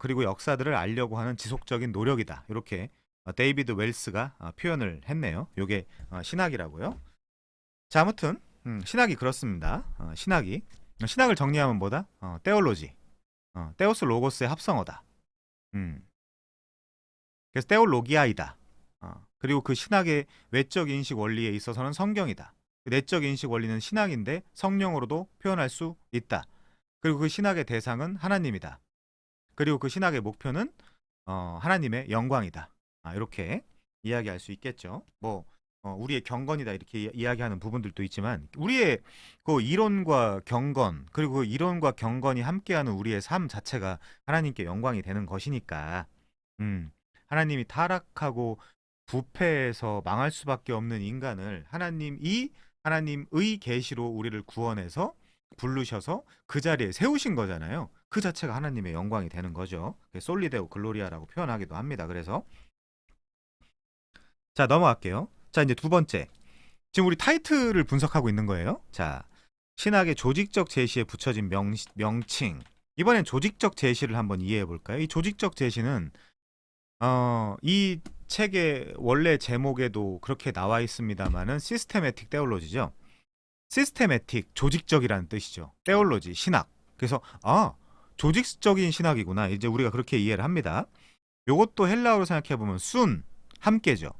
그리고 역사들을 알려고 하는 지속적인 노력이다. 이렇게 데이비드 웰스가 표현을 했네요. 이게 신학이라고요. 자, 아무튼 신학이 그렇습니다. 신학을 정리하면 뭐다? 테올로지. 테오스 로고스의 합성어다. 그래서 테올로기아이다. 그리고 그 신학의 외적 인식 원리에 있어서는 성경이다. 내적 인식 원리는 신학인데 성령으로도 표현할 수 있다. 그리고 그 신학의 대상은 하나님이다. 그리고 그 신학의 목표는 하나님의 영광이다. 이렇게 이야기할 수 있겠죠. 우리의 경건이다 이렇게 이야기하는 부분들도 있지만 우리의 그 이론과 경건 그리고 그 이론과 경건이 함께하는 우리의 삶 자체가 하나님께 영광이 되는 것이니까 하나님이 타락하고 부패해서 망할 수밖에 없는 인간을 하나님의 계시로 우리를 구원해서 부르셔서 그 자리에 세우신 거잖아요. 그 자체가 하나님의 영광이 되는 거죠. 솔리데오 글로리아라고 표현하기도 합니다. 그래서 자, 넘어갈게요. 자, 이제 두 번째. 지금 우리 타이틀을 분석하고 있는 거예요. 자, 신학의 조직적 제시에 붙여진 명칭. 이번엔 조직적 제시를 한번 이해해 볼까요? 이 조직적 제시는 이 책의 원래 제목에도 그렇게 나와 있습니다만은 시스테매틱 테올로지죠. 시스테매틱, 조직적이라는 뜻이죠. 테올로지, 신학. 그래서 조직적인 신학이구나. 이제 우리가 그렇게 이해를 합니다. 요것도 헬라어로 생각해 보면 순, 함께죠.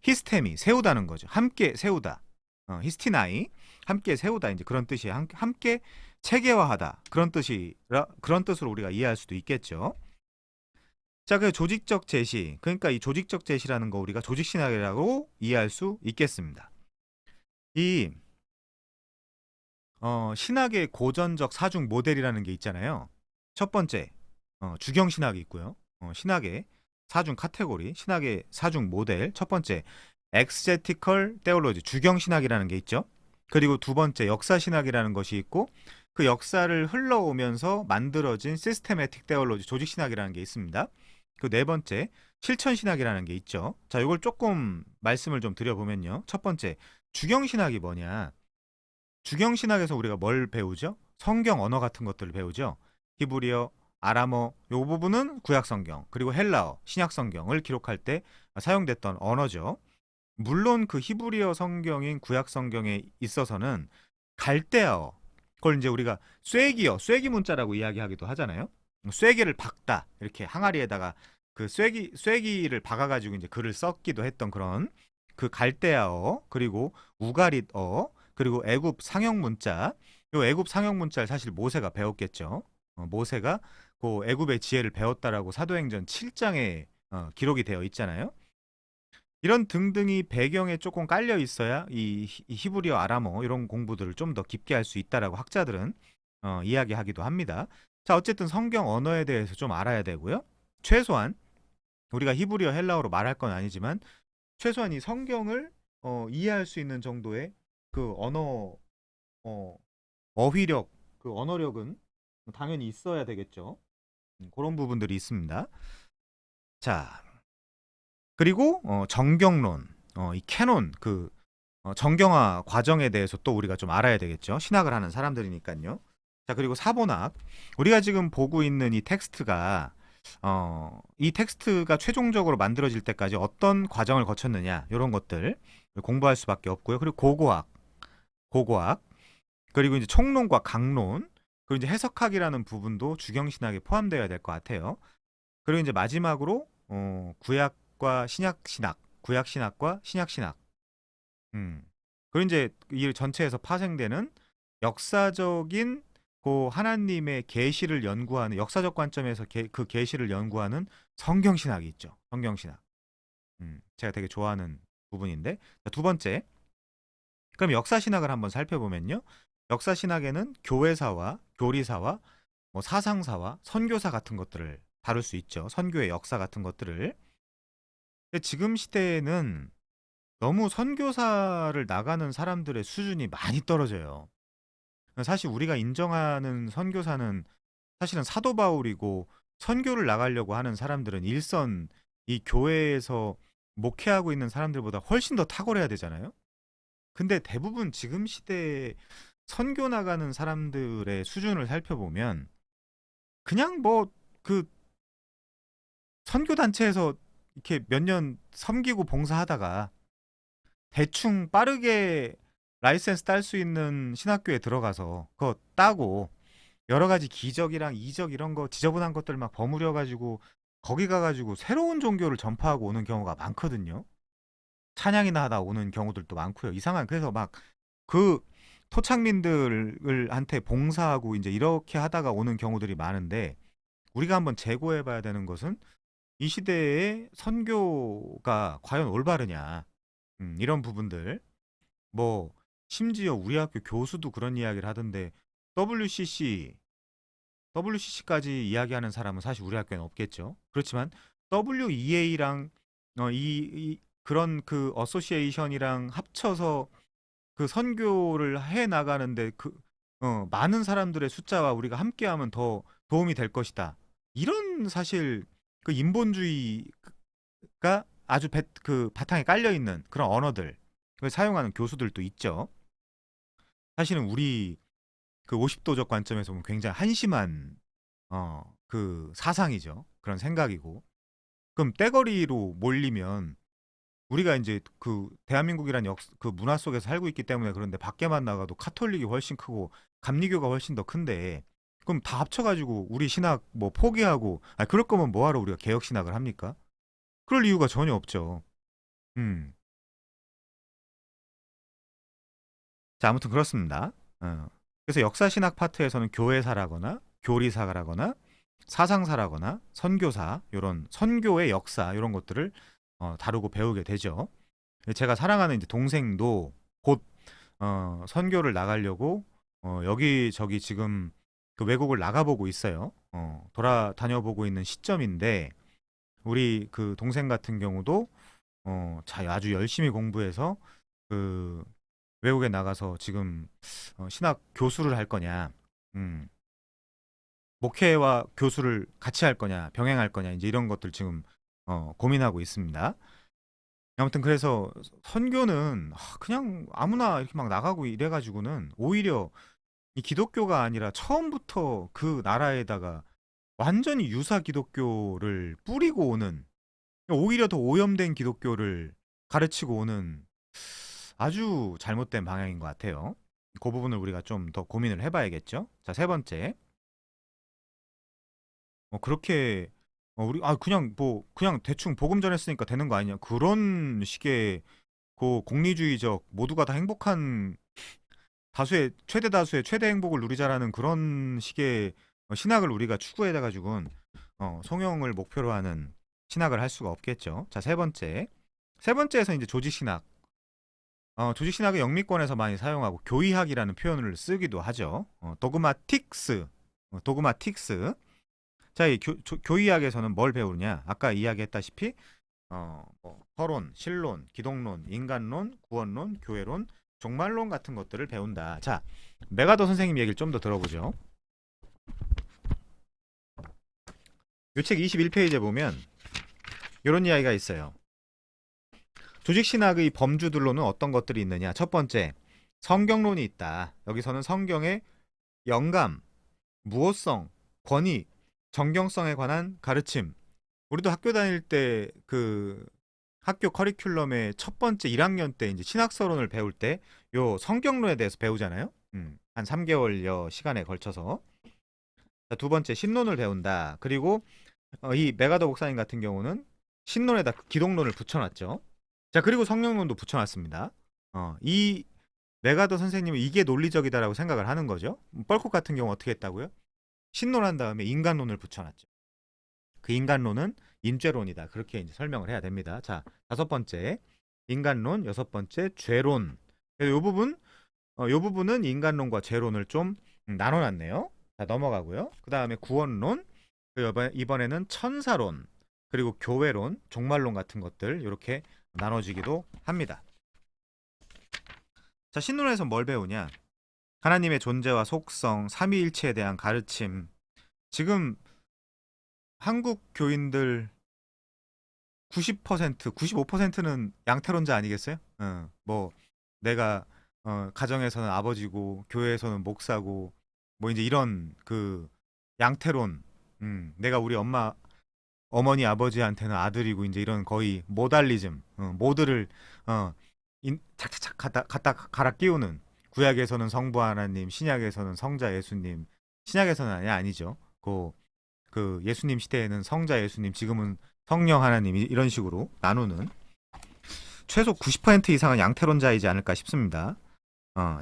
히스테미, 세우다는 거죠. 함께 세우다. 히스티나이 함께 세우다 이제 그런 뜻이에요. 함께 체계화하다 그런 뜻으로 우리가 이해할 수도 있겠죠. 자, 그 조직적 제시, 그러니까 이 조직적 제시라는 거 우리가 조직 신학이라고 이해할 수 있겠습니다. 이 신학의 고전적 사중 모델이라는 게 있잖아요. 첫 번째 주경 신학이 있고요. 신학의 사중 카테고리, 신학의 사중 모델. 첫 번째 엑스제티컬 테올로지, 주경 신학이라는 게 있죠. 그리고 두 번째 역사 신학이라는 것이 있고, 그 역사를 흘러오면서 만들어진 시스테매틱 테올로지, 조직 신학이라는 게 있습니다. 그 네 번째 실천 신학이라는 게 있죠. 자, 이걸 조금 말씀을 좀 드려보면요. 첫 번째 주경 신학이 뭐냐? 주경 신학에서 우리가 뭘 배우죠? 성경 언어 같은 것들을 배우죠. 히브리어, 아람어, 요 부분은 구약 성경, 그리고 헬라어, 신약 성경을 기록할 때 사용됐던 언어죠. 물론 그 히브리어 성경인 구약 성경에 있어서는 갈대어, 그걸 이제 우리가 쇠기어, 쇠기 문자라고 이야기하기도 하잖아요. 쇠기를 박다, 이렇게 항아리에다가 그 쇠기를 박아가지고 이제 글을 썼기도 했던 그런 그 갈대아어, 그리고 우가릿어, 그리고 애굽 상형 문자. 요 애굽 상형 문자를 사실 모세가 배웠겠죠. 모세가 그 애굽의 지혜를 배웠다라고 사도행전 7장에 기록이 되어 있잖아요. 이런 등등이 배경에 조금 깔려 있어야 이 히브리어, 아람어 이런 공부들을 좀 더 깊게 할 수 있다라고 학자들은 이야기하기도 합니다. 자, 어쨌든 성경 언어에 대해서 좀 알아야 되고요. 최소한 우리가 히브리어, 헬라어로 말할 건 아니지만 최소한 이 성경을 이해할 수 있는 정도의 그 어, 어휘력, 그 언어력은 당연히 있어야 되겠죠. 그런 부분들이 있습니다. 자, 그리고 정경론, 이 캐논, 그 정경화 과정에 대해서 또 우리가 좀 알아야 되겠죠. 신학을 하는 사람들이니까요. 자, 그리고 사본학. 우리가 지금 보고 있는 이 텍스트가 최종적으로 만들어질 때까지 어떤 과정을 거쳤느냐, 이런 것들 공부할 수밖에 없고요. 그리고 고고학, 그리고 이제 총론과 강론, 그리고 이제 해석학이라는 부분도 주경신학에 포함되어야 될 것 같아요. 그리고 이제 마지막으로 구약과 신약신학, 구약신학과 신약신학. 그리고 이제 이 전체에서 파생되는 역사적인 그 하나님의 계시를 연구하는, 역사적 관점에서 그 계시를 연구하는 성경신학이 있죠. 성경신학. 제가 되게 좋아하는 부분인데. 자, 두 번째. 그럼 역사신학을 한번 살펴보면요. 역사신학에는 교회사와 교리사와 뭐 사상사와 선교사 같은 것들을 다룰 수 있죠. 선교의 역사 같은 것들을. 근데 지금 시대에는 너무 선교사를 나가는 사람들의 수준이 많이 떨어져요. 사실 우리가 인정하는 선교사는 사실은 사도 바울이고, 선교를 나가려고 하는 사람들은 일선 이 교회에서 목회하고 있는 사람들보다 훨씬 더 탁월해야 되잖아요. 근데 대부분 지금 시대에 선교 나가는 사람들의 수준을 살펴보면 그냥 뭐 그 선교 단체에서 이렇게 몇 년 섬기고 봉사하다가 대충 빠르게 라이센스 딸 수 있는 신학교에 들어가서 그거 따고 여러 가지 기적이랑 이적 이런 거 지저분한 것들 막 버무려 가지고 거기 가 가지고 새로운 종교를 전파하고 오는 경우가 많거든요. 찬양이나 하다 오는 경우들도 많고요. 이상한, 그래서 막 그 토착민들을 한테 봉사하고 이제 이렇게 하다가 오는 경우들이 많은데, 우리가 한번 재고해 봐야 되는 것은 이 시대의 선교가 과연 올바르냐. 이런 부분들. 뭐 심지어 우리 학교 교수도 그런 이야기를 하던데, WCC까지 이야기하는 사람은 사실 우리 학교에는 없겠죠. 그렇지만 WEA랑 그런 그 어소시에이션이랑 합쳐서 그 선교를 해 나가는데 많은 사람들의 숫자와 우리가 함께하면 더 도움이 될 것이다. 이런 사실 그 인본주의가 아주 그 바탕에 깔려 있는 그런 언어들 을 사용하는 교수들도 있죠. 사실은 우리 그 50도적 관점에서 보면 굉장히 한심한 그 사상이죠. 그런 생각이고. 그럼 떼거리로 몰리면 우리가 이제 그 대한민국이란 그 문화 속에서 살고 있기 때문에 그런데 밖에만 나가도 카톨릭이 훨씬 크고 감리교가 훨씬 더 큰데, 그럼 다 합쳐가지고 우리 신학 뭐 포기하고, 그럴 거면 뭐하러 우리가 개혁 신학을 합니까? 그럴 이유가 전혀 없죠. 음. 자, 아무튼 그렇습니다. 그래서 역사신학 파트에서는 교회사라거나 교리사라거나 사상사라거나 선교사, 요런 선교의 역사 이런 것들을 다루고 배우게 되죠. 제가 사랑하는 이제 동생도 곧 선교를 나가려고 여기저기 지금 그 외국을 나가보고 있어요. 돌아다녀보고 있는 시점인데 우리 그 동생 같은 경우도 자, 아주 열심히 공부해서 그 외국에 나가서 지금 신학 교수를 할 거냐, 음, 목회와 교수를 같이 할 거냐, 병행할 거냐, 이제 이런 것들 지금 고민하고 있습니다. 아무튼 그래서 선교는 그냥 아무나 이렇게 막 나가고 이래가지고는 오히려 이 기독교가 아니라 처음부터 그 나라에다가 완전히 유사 기독교를 뿌리고 오는, 오히려 더 오염된 기독교를 가르치고 오는 아주 잘못된 방향인 것 같아요. 그 부분을 우리가 좀 더 고민을 해봐야겠죠. 자, 세 번째. 그렇게 우리 그냥 뭐 그냥 대충 복음 전했으니까 되는 거 아니냐, 그런 식의 그 공리주의적 모두가 다 행복한 다수의 최대 다수의 최대 행복을 누리자라는 그런 식의 신학을 우리가 추구해 가지고는 성령을 목표로 하는 신학을 할 수가 없겠죠. 자, 세 번째. 세 번째에서 이제 조직 신학. 조직 신학의 영미권에서 많이 사용하고 교의학이라는 표현을 쓰기도 하죠. 도그마틱스. 도그마틱스. 자, 이 교의학에서는 뭘 배우느냐? 아까 이야기했다시피 서론, 신론, 기독론, 인간론, 구원론, 교회론, 종말론 같은 것들을 배운다. 자, 메가더 선생님 얘기를 좀 더 들어보죠. 이 책 21페이지에 보면 이런 이야기가 있어요. 조직신학의 범주들로는 어떤 것들이 있느냐? 첫 번째, 성경론이 있다. 여기서는 성경의 영감, 무호성, 권위, 정경성에 관한 가르침. 우리도 학교 다닐 때 그 학교 커리큘럼의 첫 번째 1학년 때 이제 신학서론을 배울 때 요 성경론에 대해서 배우잖아요. 한 3개월여 시간에 걸쳐서. 자, 두 번째, 신론을 배운다. 그리고 이 메가더 목사님 같은 경우는 신론에다 기독론을 붙여놨죠. 자, 그리고 성령론도 붙여놨습니다. 이 메가더 선생님은 이게 논리적이다라고 생각을 하는 거죠. 뻘콕 같은 경우 어떻게 했다고요? 신론한 다음에 인간론을 붙여놨죠. 그 인간론은 인죄론이다. 그렇게 이제 설명을 해야 됩니다. 자, 다섯 번째, 인간론. 여섯 번째, 죄론. 요 부분, 요 부분은 인간론과 죄론을 좀 나눠놨네요. 자, 넘어가고요. 그 다음에 구원론. 이번에는 천사론. 그리고 교회론, 종말론 같은 것들 이렇게 나눠지기도 합니다. 자, 신론에서 뭘 배우냐? 하나님의 존재와 속성, 삼위일체에 대한 가르침. 지금 한국 교인들 90%, 95%는 양태론자 아니겠어요? 뭐 내가 가정에서는 아버지고 교회에서는 목사고 뭐 이제 이런 그 양태론. 내가 우리 어머니 아버지한테는 아들이고 이제 이런 거의 모달리즘, 모드를 착착착 갖다 갈아 끼우는. 구약에서는 성부 하나님, 신약에서는 성자 예수님. 신약에서는 아니죠. 그 예수님 시대에는 성자 예수님, 지금은 성령 하나님, 이런 식으로 나누는 최소 90% 이상은 양태론자이지 않을까 싶습니다.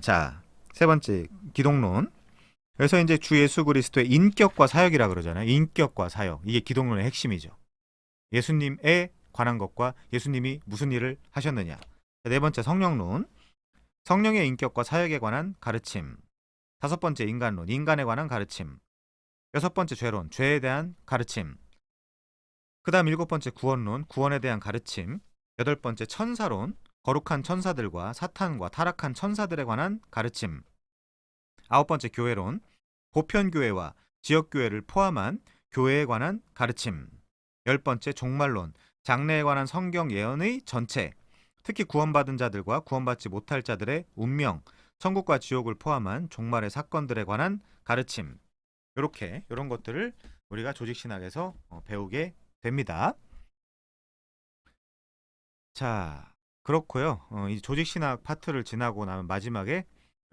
자, 세 번째, 기독론. 그래서 이제 주 예수 그리스도의 인격과 사역이라 그러잖아요. 인격과 사역. 이게 기독론의 핵심이죠. 예수님에 관한 것과 예수님이 무슨 일을 하셨느냐. 네 번째, 성령론. 성령의 인격과 사역에 관한 가르침. 다섯 번째, 인간론. 인간에 관한 가르침. 여섯 번째, 죄론. 죄에 대한 가르침. 그 다음 일곱 번째, 구원론. 구원에 대한 가르침. 여덟 번째, 천사론. 거룩한 천사들과 사탄과 타락한 천사들에 관한 가르침. 아홉 번째, 교회론. 보편교회와 지역교회를 포함한 교회에 관한 가르침. 열 번째, 종말론. 장래에 관한 성경 예언의 전체. 특히 구원받은 자들과 구원받지 못할 자들의 운명, 천국과 지옥을 포함한 종말의 사건들에 관한 가르침. 이런 것들을 우리가 조직신학에서 배우게 됩니다. 자, 그렇고요. 이 조직신학 파트를 지나고 나면 마지막에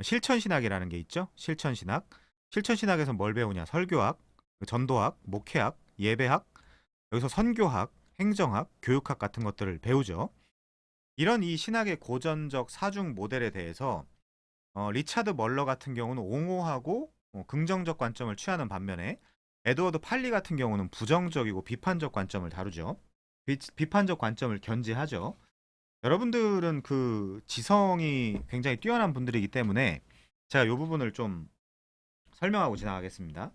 실천신학이라는 게 있죠. 실천신학. 실천신학에서 뭘 배우냐? 설교학, 전도학, 목회학, 예배학, 여기서 선교학, 행정학, 교육학 같은 것들을 배우죠. 이런 이 신학의 고전적 사중 모델에 대해서 리차드 멀러 같은 경우는 옹호하고 긍정적 관점을 취하는 반면에 에드워드 팔리 같은 경우는 부정적이고 비판적 관점을 다루죠. 비판적 관점을 견지하죠. 여러분들은 그 지성이 굉장히 뛰어난 분들이기 때문에 제가 이 부분을 좀 설명하고 지나가겠습니다.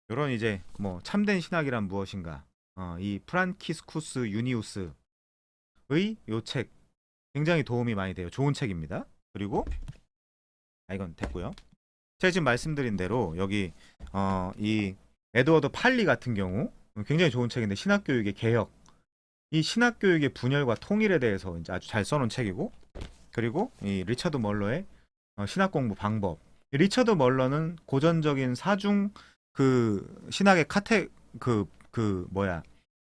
이런 이제 뭐 참된 신학이란 무엇인가, 이 프란키스쿠스 유니우스의 요 책 굉장히 도움이 많이 돼요. 좋은 책입니다. 그리고 이건 됐고요. 제가 지금 말씀드린 대로 여기 이 에드워드 팔리 같은 경우 굉장히 좋은 책인데 신학교육의 개혁, 이 신학교육의 분열과 통일에 대해서 이제 아주 잘 써놓은 책이고, 그리고 이 리처드 멀러의 신학공부 방법. 이 리처드 멀러는 고전적인 사중 그 신학의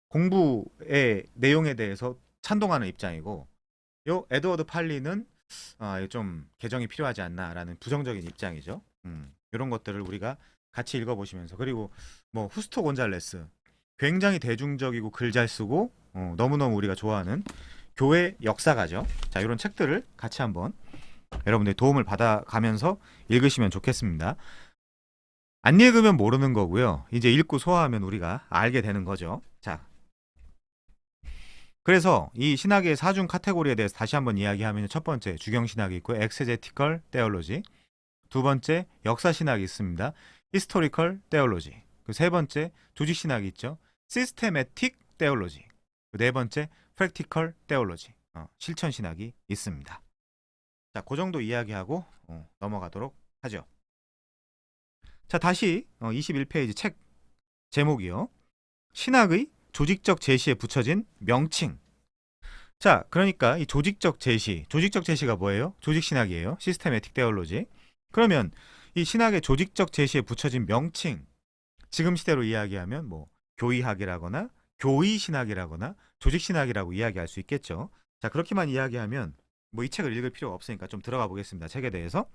공부의 내용에 대해서 찬동하는 입장이고, 요 에드워드 팔리는 좀 개정이 필요하지 않나라는 부정적인 입장이죠. 이런 것들을 우리가 같이 읽어보시면서, 그리고 뭐 후스토 곤잘레스 굉장히 대중적이고 글 잘 쓰고 너무너무 우리가 좋아하는 교회 역사가죠. 자, 이런 책들을 같이 한번 여러분들이 도움을 받아가면서 읽으시면 좋겠습니다. 안 읽으면 모르는 거고요. 이제 읽고 소화하면 우리가 알게 되는 거죠. 자, 그래서 이 신학의 사중 카테고리에 대해서 다시 한번 이야기하면, 첫 번째 주경신학이 있고 엑세제티컬 테올로지, 두 번째 역사신학이 있습니다. 히스토리컬 테올로지, 그 세 번째 조직신학이 있죠. 시스테매틱 테올로지, 그 네 번째 프랙티컬 테올로지, 실천신학이 있습니다. 자, 그 정도 이야기하고 넘어가도록 하죠. 자, 다시 21페이지 책 제목이요. 신학의 조직적 제시에 붙여진 명칭. 자, 그러니까 이 조직적 제시가 뭐예요? 조직신학이에요. 시스테매틱 테올로지. 그러면 이 신학의 조직적 제시에 붙여진 명칭, 지금 시대로 이야기하면 뭐 교의학이라거나 교의신학이라거나 조직신학이라고 이야기할 수 있겠죠. 자, 그렇게만 이야기하면 뭐 이 책을 읽을 필요가 없으니까 좀 들어가 보겠습니다. 책에 대해서.